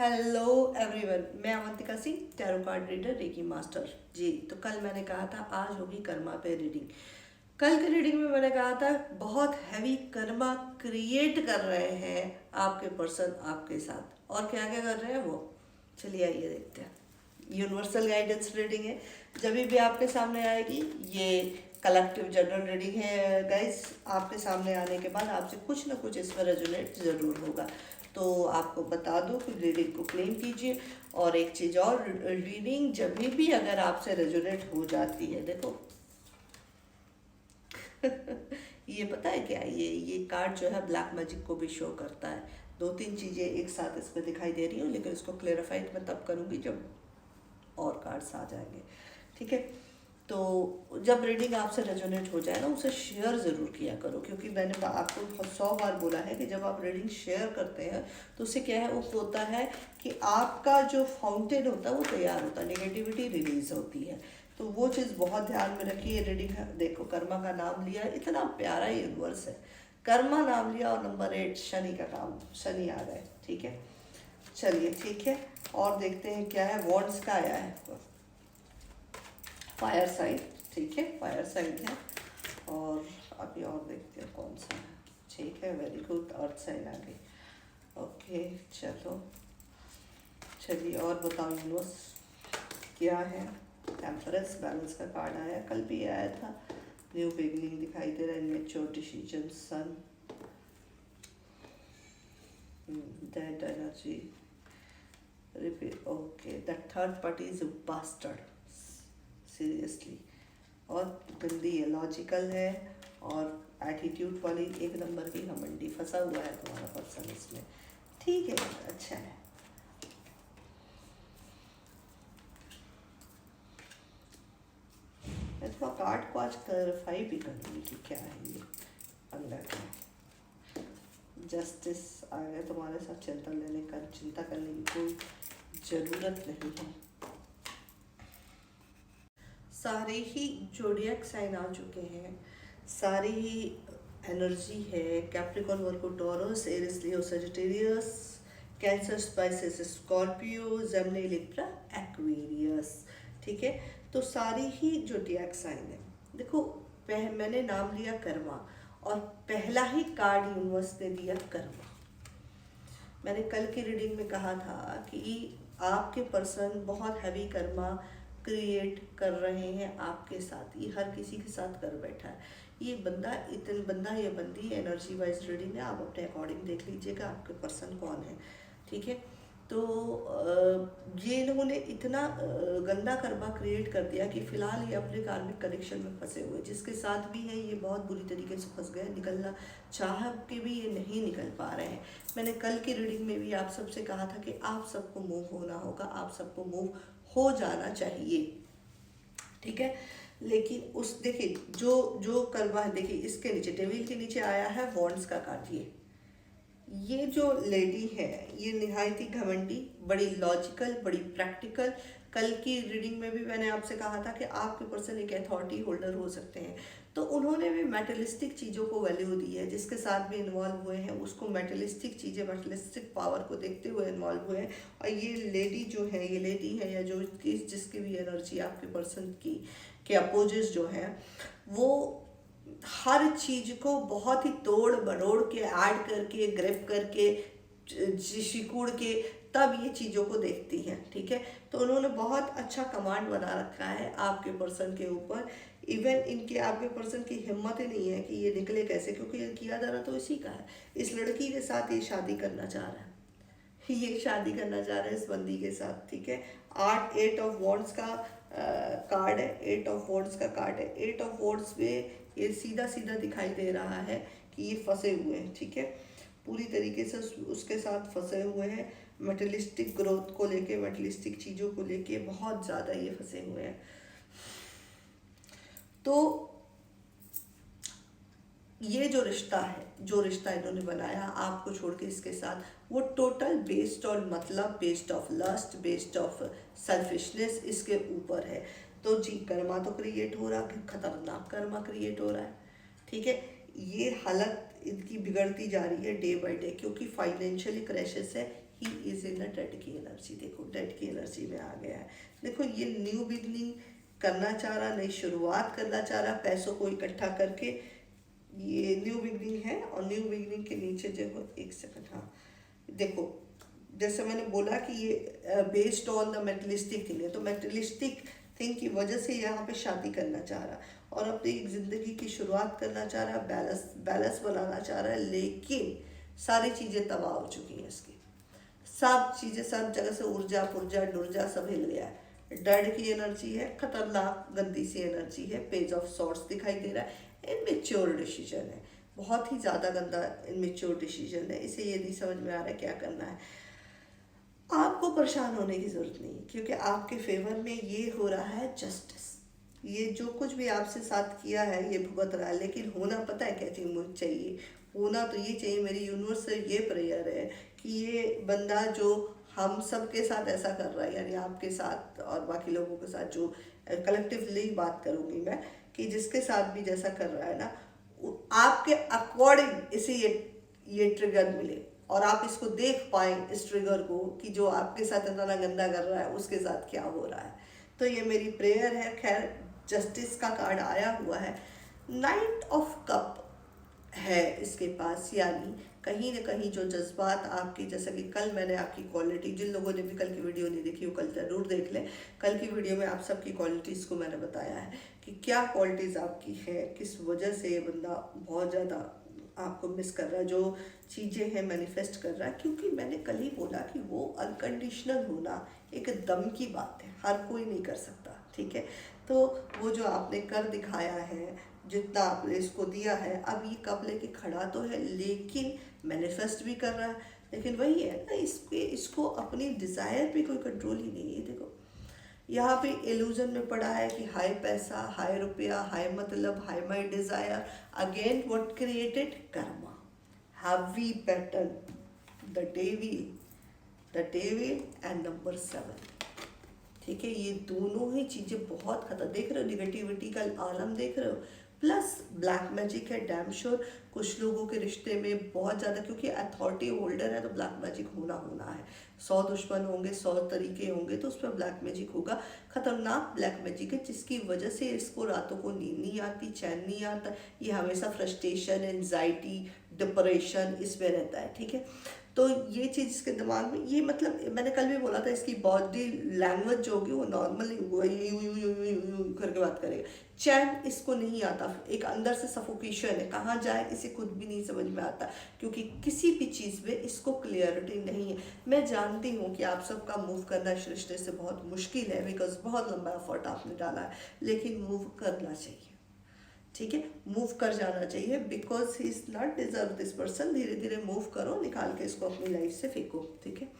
Hello everyone, मैं Avantika Singh, tarot card reader, reiki master जी। तो कल मैंने कहा था आज होगी कर्मा पे रीडिंग। कल की रीडिंग में मैंने कहा था बहुत हैवी कर्मा क्रिएट कर रहे हैं आपके पर्सन आपके साथ, और क्या क्या कर रहे हैं वो, चलिए आइए देखते हैं। यूनिवर्सल गाइडेंस रीडिंग है, जब भी आपके सामने आएगी ये कलेक्टिव जनरल रीडिंग है गाइस। आपके सामने आने के बाद आपसे कुछ ना कुछ इसमें रेजोनेट जरूर होगा, तो आपको बता दूं कि रीडिंग को क्लेम कीजिए। और एक चीज़ और, रीडिंग जब भी अगर आपसे रेजोनेट हो जाती है, देखो ये पता है क्या, ये कार्ड जो है ब्लैक मैजिक को भी शो करता है। दो तीन चीज़ें एक साथ इसमें दिखाई दे रही हूँ, लेकिन इसको क्लेरिफाई मैं तब करूँगी जब और कार्ड्स आ जाएंगे, ठीक है। तो जब रीडिंग आपसे रेजोनेट हो जाए ना, उसे शेयर ज़रूर किया करो, क्योंकि मैंने आपको 100 बार बोला है कि जब आप रीडिंग शेयर करते हैं तो उससे क्या है, वो होता है कि आपका जो फाउंटेन होता है वो तैयार होता है, नेगेटिविटी रिलीज होती है। तो वो चीज़ बहुत ध्यान में रखिए। रीडिंग देखो, कर्मा का नाम लिया, इतना प्यारा यूनिवर्स है। कर्मा नाम लिया और नंबर 8 शनि का काम, शनि आ गए, ठीक है। चलिए ठीक है, और देखते हैं क्या है। वॉन्ड्स का आया है, फायर साइन, ठीक है, फायर साइन है। और अभी और देखते हैं कौन सा है, ठीक है, वेरी गुड, अर्थ साइन आ गई। ओके चलो, चलिए और बताओ यूनिवर्स क्या है। टेम्परेंस, बैलेंस का कार्ड आया, कल भी आया था। न्यू बिगनिंग दिखाई दे रहा है, mature decision, son, that energy, repeat, okay, the third party is bastard, seriously, और गंदी है, लॉजिकल है, और एटीट्यूड वाली एक नंबर की घमंडी, फंसा हुआ है तुम्हारा पर्सन इसमें, ठीक है, अच्छा है। मैं थोड़ा कार्ड को आज क्लैरिफाई भी करूँगी कि क्या है ये पंगा का। जस्टिस आ गया, तुम्हारे साथ चिंता करने की कोई ज़रूरत नहीं है। सारे ही जोडियक साइन आ चुके हैं, सारी ही एनर्जी है। Capricorn, Virgo, Taurus, Aries, Leo, Sagittarius, Cancer, Pisces, Scorpio, Gemini, Libra, Aquarius, ठीक है। तो सारी ही जोडियक साइन है। देखो, मैंने नाम लिया कर्मा, और पहला ही कार्ड यूनिवर्स ने दिया कर्मा। मैंने कल की रीडिंग में कहा था कि आपके पर्सन बहुत हैवी कर्मा क्रिएट कर रहे हैं आपके साथ, ये हर किसी के साथ कर बैठा है। ये बंदा या बंदी एनर्जी वाइज रीडिंग है, आप अपने अकॉर्डिंग देख लीजिएगा आपके पर्सन कौन है, ठीक है। तो ये लोगों ने इतना गंदा कर्मा क्रिएट कर दिया कि फिलहाल ये अपने कार्मिक कनेक्शन में फंसे हुए, जिसके साथ भी है ये बहुत बुरी तरीके से फंस गए, निकलना चाह के भी ये नहीं निकल पा रहे हैं। मैंने कल की रीडिंग में भी आप सबसे कहा था कि आप सबको मूव होना होगा, आप सबको मूव हो जाना चाहिए, ठीक है। लेकिन उस देखिए जो जो कर्मा है, देखिए इसके नीचे डेविल के नीचे आया है वॉन्ड्स का कार्ड। ये जो लेडी है ये निहायत ही घमंडी, बड़ी लॉजिकल, बड़ी प्रैक्टिकल। कल की रीडिंग में भी मैंने आपसे कहा था कि आपके पर्सन एक अथॉरिटी होल्डर हो सकते हैं, तो उन्होंने भी मेटलिस्टिक चीज़ों को वैल्यू दी है, जिसके साथ भी इन्वॉल्व हुए हैं उसको मेटलिस्टिक चीज़ें, मेटलिस्टिक पावर को देखते हुए इन्वॉल्व हुए हैं। और ये लेडी जो है, ये लेडी है या जो जिसकी भी एनर्जी आपके पर्सन की के अपोजिट जो है, वो हर चीज को बहुत ही तोड़ मरोड़ के, ऐड करके, ग्रिप करके, सिकुड़ के तब ये चीज़ों को देखती हैं, ठीक है। तो उन्होंने बहुत अच्छा कमांड बना रखा है आपके पर्सन के ऊपर। इवन इनके आपके पर्सन की हिम्मत ही नहीं है कि ये निकले कैसे, क्योंकि ये किया जा रहा तो इसी का है। इस लड़की के साथ ये शादी करना चाह रहा है, ये शादी करना चाह रहा है इस बंदी के साथ, ठीक है। 8 ऑफ वॉन्ड्स का कार्ड है, 8 ऑफ वॉन्ड्स का कार्ड है। 8 ऑफ वॉन्ड्स में ये सीधा सीधा दिखाई दे रहा है कि ये फंसे हुए हैं, ठीक है, पूरी तरीके से उसके साथ फंसे हुए हैं। मेटलिस्टिक ग्रोथ को लेके, मेटलिस्टिक चीज़ों को लेके बहुत ज़्यादा ये फंसे हुए हैं। तो ये जो रिश्ता है, जो रिश्ता इन्होंने बनाया आपको छोड़ के इसके साथ, वो टोटल बेस्ड ऑन मतलब, based of lust, based of selfishness इसके ऊपर है। तो जी कर्मा तो क्रिएट हो रहा है, खतरनाक कर्मा क्रिएट हो रहा है, ठीक है। ये हालत इनकी बिगड़ती जा रही है डे बाय डे, क्योंकि फाइनेंशियली क्राइसिस है, he is in a dead की एनर्जी। देखो डेड की एनर्जी में आ गया है। देखो ये न्यू बिगनिंग करना चाह रहा, नई शुरुआत करना चाह रहा, पैसों को इकट्ठा करके, ये न्यू बिगनिंग है। और न्यू बिगनिंग के नीचे देखो, एक सेकंड, हाँ देखो जैसे मैंने बोला कि ये बेस्ड ऑन द मेटलिस्टिक थिंग है, तो मेटलिस्टिक थिंग की वजह से यहाँ पे शादी करना चाह रहा और अपनी एक जिंदगी की शुरुआत करना चाह रहा, बैलेंस बैलेंस बनाना चाह रहा है, लेकिन सारी चीज़ें तबाह हो चुकी हैं इसकी। सब चीज़ें सब जगह से ऊर्जा पुर्जा डुर्जा सब हिल गया है। डर्ड की एनर्जी है, खतरनाक गंदी सी एनर्जी है। पेज ऑफ सॉर्ट्स दिखाई दे रहा है। इनमेच्योर डिसीजन है, बहुत ही ज़्यादा गंदा इनमेच्योर डिसीजन है। इसे ये नहीं समझ में आ रहा है क्या करना है। आपको परेशान होने की ज़रूरत नहीं है, क्योंकि आपके फेवर में ये हो रहा है जस्टिस। ये जो कुछ भी आपसे साथ किया है ये भुगत रहा है, लेकिन होना पता है क्या चाहिए? होना तो ये चाहिए, मेरी यूनिवर्स से ये प्रेयर है कि ये बंदा जो हम सब के साथ ऐसा कर रहा है, यानी आपके साथ और बाकी लोगों के साथ, जो कलेक्टिवली बात करूँगी मैं, कि जिसके साथ भी जैसा कर रहा है ना, आपके अकॉर्डिंग इसे ये ट्रिगर मिले और आप इसको देख पाए इस ट्रिगर को, कि जो आपके साथ इतना गंदा कर रहा है उसके साथ क्या हो रहा है। तो ये मेरी प्रेयर है। खैर जस्टिस का कार्ड आया हुआ है, नाइट ऑफ कप है इसके पास, यानी कहीं ना कहीं जो जज्बात आपके, जैसा कि कल मैंने आपकी क्वालिटी, जिन लोगों ने भी कल की वीडियो नहीं देखी वो कल ज़रूर देख लें। कल की वीडियो में आप सबकी क्वालिटीज़ को मैंने बताया है कि क्या क्वालिटीज़ आपकी है, किस वजह से ये बंदा बहुत ज़्यादा आपको मिस कर रहा है, जो चीज़ें हैं मैनिफेस्ट कर रहा है। क्योंकि मैंने कल ही बोला कि वो अनकंडीशनल होना एक दम की बात है, हर कोई नहीं कर सकता, ठीक है। तो वो जो आपने कर दिखाया है, जितना आपने इसको दिया है, अब ये कप लेके खड़ा तो है, लेकिन मैनिफेस्ट भी कर रहा है। लेकिन वही है ना, इसको अपनी डिज़ायर पे कोई कंट्रोल ही नहीं है। देखो यहाँ पे इल्यूजन में पड़ा है कि हाई पैसा, हाई रुपया, हाई मतलब, high my desire, again what created Karma, heavy pattern, the devil and number 7, ठीक है। ये दोनों ही चीज़ें बहुत खतरा, देख रहे हो निगेटिविटी का आलम देख रहे हो, प्लस ब्लैक मैजिक है डैम श्योर। कुछ लोगों के रिश्ते में बहुत ज़्यादा, क्योंकि अथॉरिटी होल्डर है तो ब्लैक मैजिक होना है। 100 दुश्मन होंगे, 100 तरीके होंगे, तो उस पर ब्लैक मैजिक होगा। खतरनाक ब्लैक मैजिक है, जिसकी वजह से इसको रातों को नींद नहीं आती, चैन नहीं आता, ये हमेशा फ्रस्ट्रेशन, एंजाइटी, डिप्रेशन इसमें रहता है, ठीक है। तो ये चीज़ इसके दिमाग में, ये मतलब मैंने कल भी बोला था, इसकी बॉडी लैंग्वेज जो होगी वो नॉर्मल नहीं होगा, यू करके बात करेगा। चैन इसको नहीं आता, एक अंदर से सफोकेशन है, कहाँ जाए इसे खुद भी नहीं समझ में आता, क्योंकि किसी भी चीज़ में इसको क्लियरिटी नहीं है। मैं जानती हूँ कि आप सबका मूव करना इस रिश्ते से बहुत मुश्किल है, बिकॉज बहुत लंबा एफर्ट आपने डाला है, लेकिन मूव करना चाहिए, ठीक है। मूव कर जाना चाहिए, because he is not deserve this person. धीरे धीरे मूव करो, निकाल के इसको अपनी लाइफ से फेंको, ठीक है।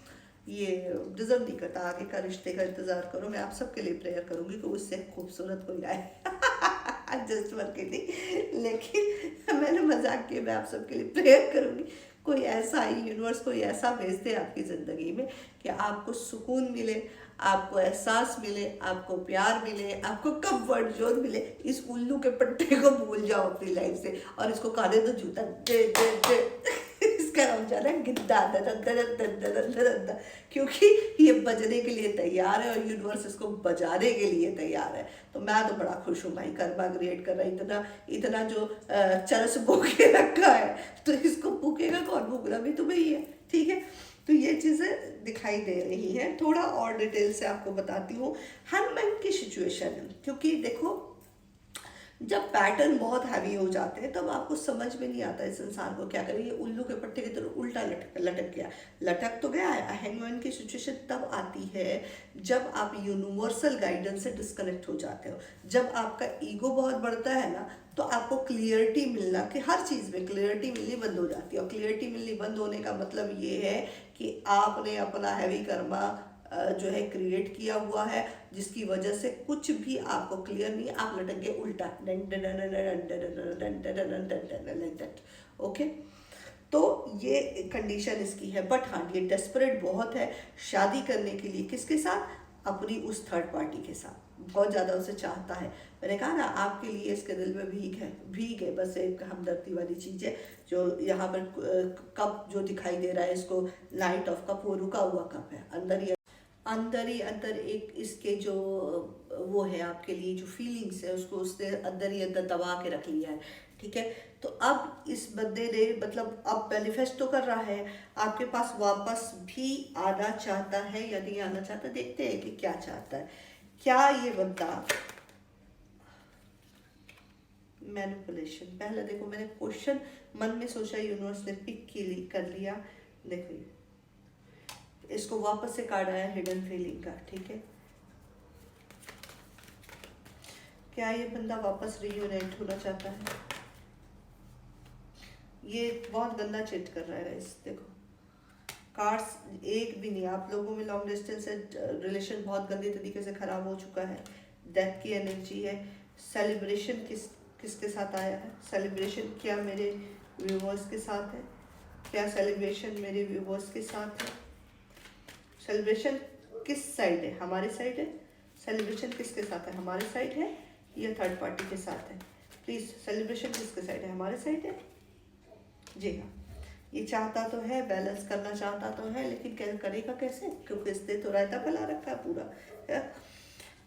ये डिजर्व नहीं करता, आगे का रिश्ते का इंतजार करो। मैं आप सबके लिए प्रेयर करूंगी कि उससे खूबसूरत कोई आए जस्ट वर्क नहीं, लेकिन मैंने मजाक किया, मैं आप सबके लिए प्रेयर करूंगी कोई ऐसा ही यूनिवर्स कोई ऐसा भेज दे आपकी ज़िंदगी में कि आपको सुकून मिले, आपको एहसास मिले, आपको प्यार मिले, आपको कंफर्ट जोन मिले। इस उल्लू के पट्टे को भूल जाओ अपनी लाइफ से और इसको खाने दो जूता दे दे दे। इसका नाम जा रहा है गिद्दा, दर, क्योंकि ये बजने के लिए तैयार है और यूनिवर्स इसको बजाने के लिए तैयार है। तो मैं तो बड़ा खुश हूँ भाई, कर्मा क्रिएट कर रहा है। इतना इतना जो चरस भूखे रखा है, तो इसको भूखेगा कौन? भूखना भी तुम्हें ही है, ठीक है। तो ये चीज़ें दिखाई दे रही हैं। थोड़ा और डिटेल से आपको बताती हूँ हनुमान की सिचुएशन, क्योंकि देखो जब पैटर्न बहुत हैवी हो जाते हैं तब आपको समझ में नहीं आता इस इंसान को क्या करे। ये उल्लू के पट्टे की तरह उल्टा लटक गया, लटक तो गया है। हैंगमैन की सिचुएशन तब आती है जब आप यूनिवर्सल गाइडेंस से डिस्कनेक्ट हो जाते हो, जब आपका ईगो बहुत बढ़ता है ना, तो आपको क्लियरिटी मिलना, कि हर चीज़ में क्लियरिटी मिलनी बंद हो जाती है। और क्लियरिटी मिलनी बंद होने का मतलब ये है कि आपने अपना हैवी कर्मा जो है क्रिएट किया हुआ है, जिसकी वजह से कुछ भी आपको क्लियर नहीं, आप लटक गए उल्टा, ओके। तो ये कंडीशन इसकी है। बट हाँ, ये डेस्परेट बहुत है शादी करने के लिए। किसके साथ? अपनी उस थर्ड पार्टी के साथ। बहुत ज़्यादा उसे चाहता है। मैंने कहा ना आपके लिए इसके दिल में भीग है, बस एक हमदर्दी वाली चीज़ है। जो यहाँ पर कप जो दिखाई दे रहा है इसको, नाइट ऑफ कप, वो रुका हुआ कप है। अंदर एक इसके जो वो है आपके लिए जो फीलिंग्स है उसको उसने अंदर ही अंदर दबा के रख लिया है, ठीक है। तो अब इस बंदे ने मतलब अब मैनिफेस्ट तो कर रहा है, आपके पास वापस भी आना चाहता है या नहीं आना चाहता, देखते हैं कि क्या चाहता है। क्या ये बंदा मैनिपुलेशन, पहले देखो मैंने क्वेश्चन मन में सोचा, यूनिवर्स ने पिक कर लिया। देखो इसको वापस से कार्ड आया हिडन फीलिंग का, ठीक है। क्या ये बंदा वापस रियूनाइट होना चाहता है? ये बहुत गंदा चीट कर रहा है गाइस। देखो कार्ड्स एक भी नहीं, आप लोगों में लॉन्ग डिस्टेंस है, रिलेशन बहुत गंदे तरीके से खराब हो चुका है, डेथ की एनर्जी है। सेलिब्रेशन किसके साथ आया है? सेलिब्रेशन क्या मेरे व्यूवर्स के साथ है? क्या सेलिब्रेशन मेरे व्यूवर्स के साथ है? सेलिब्रेशन किस साइड है? हमारे साइड है। सेलिब्रेशन किसके साथ है? हमारे साइड है या थर्ड पार्टी के साथ है? प्लीज़ सेलिब्रेशन किसके साइड है? हमारे साइड है। जी हाँ, ये चाहता तो है, बैलेंस करना चाहता तो है, लेकिन क्या करेगा कैसे? क्योंकि इसने तो रायता फैला रखा है पूरा है?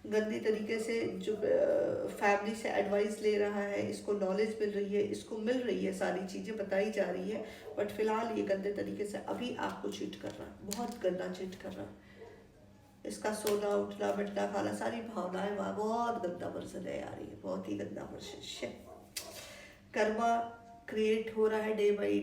गंदी तरीके से जो फैमिली से एडवाइस ले रहा है, इसको नॉलेज मिल रही है, इसको मिल रही है, सारी चीज़ें बताई जा रही है, बट फिलहाल ये गंदे तरीके से अभी आपको चीट कर रहा है, बहुत गंदा चीट कर रहा है। इसका सोना उठना बैठना खाना सारी भावनाएं वहाँ, बहुत गंदा वर्जन है यार, ये बहुत ही गंदा वर्जन। कर्मा क्रिएट हो रहा है डे बाई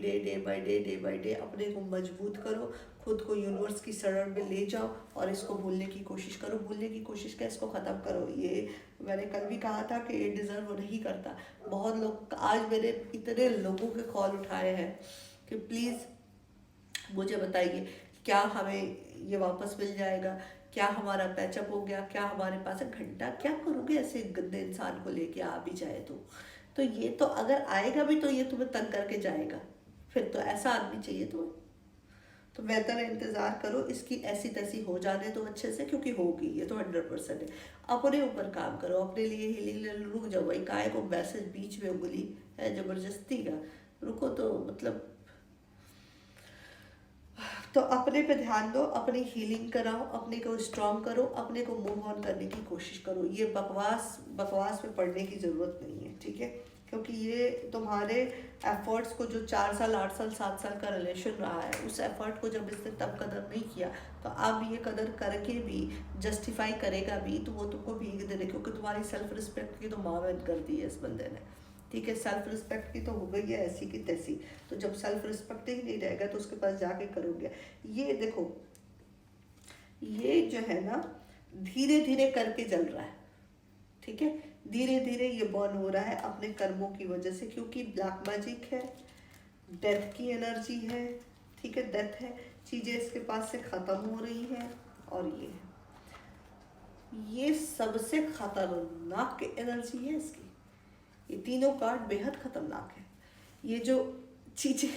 डे। अपने को मजबूत करो, खुद को यूनिवर्स की शरण में ले जाओ और इसको भूलने की कोशिश करो। भूलने की कोशिश क्या, इसको ख़त्म करो। ये मैंने कल भी कहा था कि ये डिज़र्व नहीं करता। बहुत लोग, आज मेरे इतने लोगों के कॉल उठाए हैं कि प्लीज़ मुझे बताइए क्या हमें ये वापस मिल जाएगा, क्या हमारा पैचअप हो गया, क्या हमारे पास है घंटा, क्या करोगे ऐसे गंदे इंसान को लेके आ भी जाए तो ये तो अगर आएगा भी तो ये तुम्हें तंग करके जाएगा, फिर तो ऐसा आदमी चाहिए तुम्हें। तो बेहतर है इंतज़ार करो, इसकी ऐसी तैसी हो जाने तो अच्छे से, क्योंकि होगी ये तो 100% है। अपने ऊपर काम करो, अपने लिए हीलिंग। रुक जाओ भाई, काय को मैसेज बीच में उंगली है जबरदस्ती का, रुको तो मतलब। तो अपने पे ध्यान दो, अपनी हीलिंग कराओ, अपने को स्ट्रॉन्ग करो, अपने को मूव ऑन करने की कोशिश करो। ये बकवास में पड़ने की ज़रूरत नहीं है, ठीक है। क्योंकि ये तुम्हारे एफर्ट्स को, जो 4 साल 8 साल 7 साल का रिलेशन रहा है, उस एफर्ट को जब इसने तब कदर नहीं किया, तो अब ये कदर करके भी जस्टिफाई करेगा भी, तो वो तुमको भीग दे रहे, क्योंकि तुम्हारी सेल्फ रिस्पेक्ट की तो मावेद कर दी है इस बंदे ने, ठीक है। सेल्फ रिस्पेक्ट की तो हो गई है ऐसी की तैसी। तो जब सेल्फ रिस्पेक्ट ही नहीं रहेगा तो उसके पास जाके करोगे। ये देखो, ये जो है ना धीरे धीरे करके जल रहा है, ठीक है। धीरे धीरे ये बर्न हो रहा है अपने कर्मों की वजह से, क्योंकि ब्लैक मैजिक है, डेथ की एनर्जी है, ठीक है। डेथ है, चीज़ें इसके पास से ख़त्म हो रही हैं। और ये सबसे खतरनाक एनर्जी है इसकी। ये तीनों कार्ड बेहद खतरनाक है। ये जो चीज़ें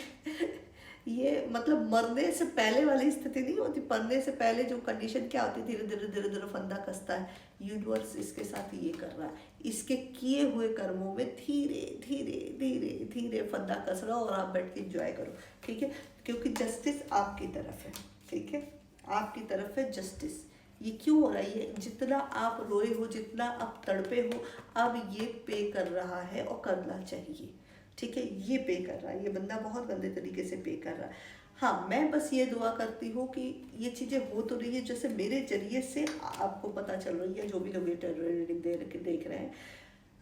ये मतलब मरने से पहले वाली स्थिति नहीं होती, मरने से पहले जो कंडीशन क्या होती, धीरे धीरे धीरे धीरे फंदा कसता है। यूनिवर्स इसके साथ ये कर रहा है, इसके किए हुए कर्मों में धीरे धीरे धीरे धीरे फंदा कस रहा हो, और आप बैठ के इंजॉय करो, ठीक है। क्योंकि जस्टिस आपकी तरफ है, ठीक है, आपकी तरफ है जस्टिस। ये क्यों हो रहा है? ये जितना आप रोए हो, जितना आप तड़पे हो, अब ये पे कर रहा है और करना चाहिए, ठीक है। ये पे कर रहा है, ये बंदा बहुत गंदे तरीके से पे कर रहा है। हाँ, मैं बस ये दुआ करती हूँ कि ये चीज़ें हो तो रही है जैसे मेरे जरिए से आपको पता चल रही है, जो भी लोग रीडिंग देख रहे हैं,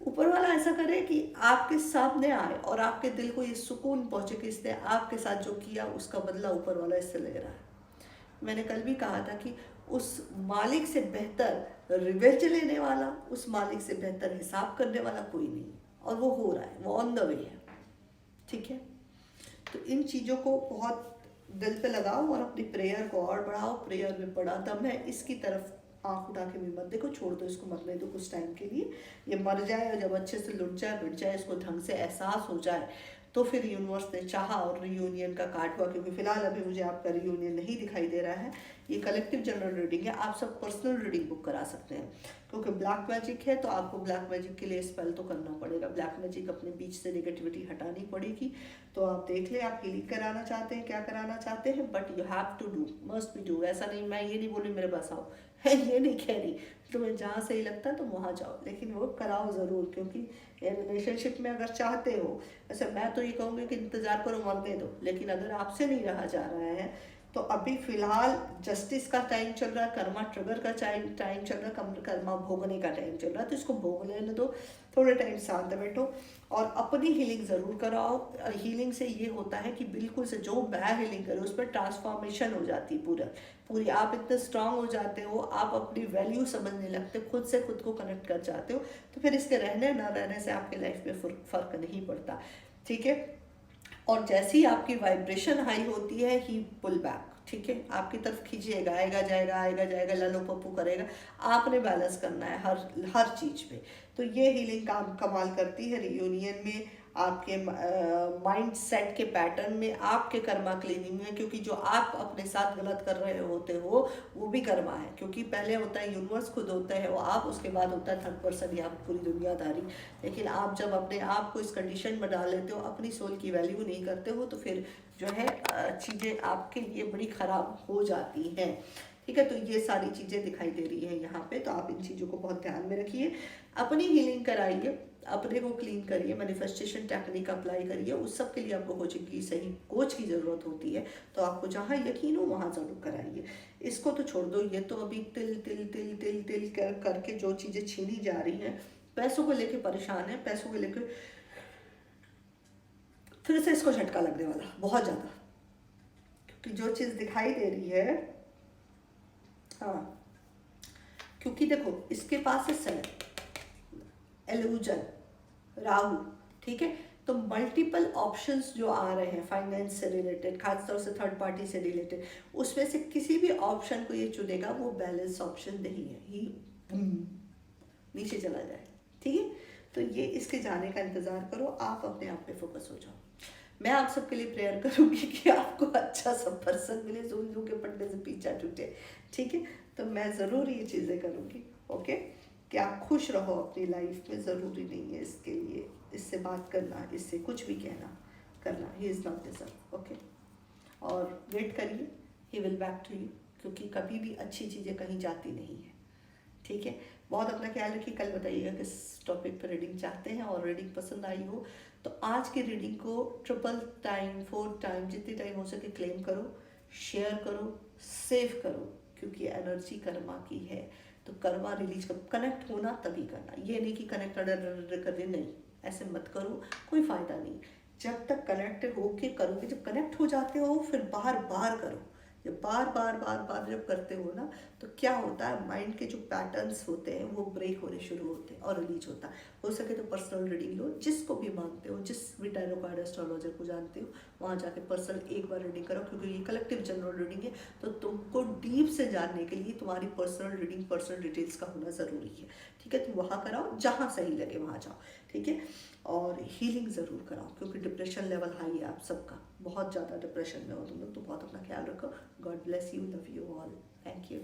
ऊपर वाला ऐसा करे कि आपके सामने आए और आपके दिल को ये सुकून पहुँचे कि इसने आपके साथ जो किया उसका बदला ऊपर वाला इससे ले रहा है। मैंने कल भी कहा था कि उस मालिक से बेहतर रिवेंज लेने वाला, उस मालिक से बेहतर हिसाब करने वाला कोई नहीं, और वो हो रहा है, वो ऑन द वे है, ठीक है। तो इन चीज़ों को बहुत दिल पे लगाओ और अपनी प्रेयर को और बढ़ाओ। प्रेयर में बड़ा दम है, इसकी तरफ आंख उठा के भी मत देखो, छोड़ दो इसको, मत ले दो कुछ टाइम के लिए। ये मर जाए और जब अच्छे से लुट जाए मिट जाए, इसको ढंग से एहसास हो जाए, तो फिर यूनिवर्स ने चाहा और रियूनियन का कार्ड हुआ। क्योंकि फिलहाल अभी मुझे आपका रियूनियन नहीं दिखाई दे रहा है, ये कलेक्टिव जनरल रीडिंग है, आप सब पर्सनल रीडिंग बुक करा सकते हैं। क्योंकि ब्लैक मैजिक है तो आपको ब्लैक मैजिक के लिए स्पेल तो करना पड़ेगा, ब्लैक मैजिक अपने बीच से नेगेटिविटी हटानी पड़ेगी। तो आप देख लें आप हीलिंग कराना चाहते हैं, क्या कराना चाहते हैं, but you have to do, must be do. ऐसा नहीं, मैं ये नहीं बोली मेरे पास आओ है, ये नहीं कह रही, तुम्हें जहाँ सही लगता है तुम वहाँ जाओ, लेकिन वो कराओ ज़रूर। क्योंकि रिलेशनशिप में अगर चाहते हो, वैसे मैं तो ये कहूँगी कि इंतज़ार करो, मरने दो, लेकिन अगर आपसे नहीं रहा जा रहा है तो अभी फिलहाल जस्टिस का टाइम चल रहा है, कर्मा ट्रिगर का टाइम चल रहा है, कर्मा भोगने का टाइम चल रहा है, तो इसको भोग लेने दो, थोड़े टाइम शांत बैठो और अपनी हीलिंग ज़रूर कराओ। हीलिंग से ये होता है कि बिल्कुल से जो मैं हीलिंग करूँ उस पर ट्रांसफॉर्मेशन हो जाती है पूरी, आप इतने स्ट्रांग हो जाते हो, आप अपनी वैल्यू समझने लगते हो, खुद से खुद को कनेक्ट कर जाते हो, तो फिर इसके रहने ना रहने से आपके लाइफ में फ़र्क नहीं पड़ता, ठीक है। और जैसे ही आपकी वाइब्रेशन हाई होती है ही पुल बैक, ठीक है, आपकी तरफ खींचिएगा, आएगा जाएगा ललो पप्पू करेगा, आपने बैलेंस करना है हर चीज़ पे। तो ये हीलिंग काम कमाल करती है रियूनियन में, आपके माइंड सेट के पैटर्न में, आपके कर्मा क्लीनिंग में, क्योंकि जो आप अपने साथ गलत कर रहे होते हो वो भी कर्मा है। क्योंकि पहले होता है यूनिवर्स खुद होता है वो आप, उसके बाद होता है थर्ड पर्सन या पूरी दुनियादारी। लेकिन आप जब अपने आप को इस कंडीशन में डाल लेते हो, अपनी सोल की वैल्यू नहीं करते हो, तो फिर जो है चीज़ें आपके लिए बड़ी ख़राब हो जाती हैं, ठीक है। तो ये सारी चीज़ें दिखाई दे रही है यहाँ पे, तो आप इन चीज़ों को बहुत ध्यान में रखिए, अपनी हीलिंग कराइए, अपने को क्लीन करिए, मैनिफेस्टेशन टेक्निक अप्लाई करिए। उस सब के लिए आपको कोचिंग की सही कोच की ज़रूरत होती है, तो आपको जहाँ यकीन हो वहाँ ज़रूर कराइए। इसको तो छोड़ दो, ये तो अभी तिल तिल तिल तिल तिल करके जो चीज़ें छीनी जा रही हैं, पैसों को लेके परेशान है, पैसों को लेकर फिर से इसको झटका लगने वाला बहुत ज़्यादा, क्योंकि जो चीज़ दिखाई दे रही है, हाँ, क्योंकि देखो इसके पास है सन, एल्यूजन, राहु, ठीक है। तो मल्टीपल ऑप्शंस जो आ रहे हैं फाइनेंस से रिलेटेड, खासतौर से थर्ड पार्टी से रिलेटेड, उसमें से किसी भी ऑप्शन को ये चुनेगा वो बैलेंस ऑप्शन नहीं है, ही नीचे चला जाए, ठीक है। तो ये इसके जाने का इंतज़ार करो, आप अपने आप पे फोकस हो जाओ। मैं आप सबके लिए प्रेयर करूँगी कि आपको अच्छा सा पर्सन मिले, जो के पट्टे से पीछा टूटे, ठीक है। तो मैं ज़रूर ये चीज़ें करूँगी, ओके। कि आप खुश रहो अपनी लाइफ में, ज़रूरी नहीं है इसके लिए इससे बात करना, इससे कुछ भी कहना करना, he is not deserve, okay. और वेट करिए, he will back to you, क्योंकि कभी भी अच्छी चीज़ें कहीं जाती नहीं है, ठीक है। बहुत अपना ख्याल रखिए, कल बताइएगा किस टॉपिक पर रीडिंग चाहते हैं, और रीडिंग पसंद आई हो तो आज की रीडिंग को 4 टाइम जितनी टाइम हो सके क्लेम करो, शेयर करो, सेव करो, क्योंकि एनर्जी कर्मा की है। तो कर्मा रिलीज कर, कनेक्ट होना तभी करना, ये नहीं कि कनेक्ट कर दे, नहीं, ऐसे मत करो, कोई फ़ायदा नहीं। जब तक कनेक्ट होके करोगे, जब कनेक्ट हो जाते हो फिर बार बार करो, जब बार बार जब करते हो ना, तो क्या होता है, माइंड के जो पैटर्न्स होते हैं वो ब्रेक होने शुरू होते हैं और रिलीज होता है। हो सके तो पर्सनल रीडिंग लो, जिसको भी मानते हो, जिस भी टैरो कार्ड एस्ट्रोलॉजर को जानते हो, वहाँ जाके पर्सनल एक बार रीडिंग करो, क्योंकि ये कलेक्टिव जनरल रीडिंग है, तो तुमको डीप से जानने के लिए तुम्हारी पर्सनल रीडिंग, पर्सनल डिटेल्स का होना ज़रूरी है, ठीक है। तुम वहाँ कराओ, जहाँ सही लगे वहाँ जाओ, ठीक है। और हीलिंग ज़रूर कराओ, क्योंकि डिप्रेशन लेवल हाई है आप सबका, बहुत ज़्यादा डिप्रेशन में हो तुम लोग, तो बहुत अपना ख्याल रखो। God bless you, love you all, thank you.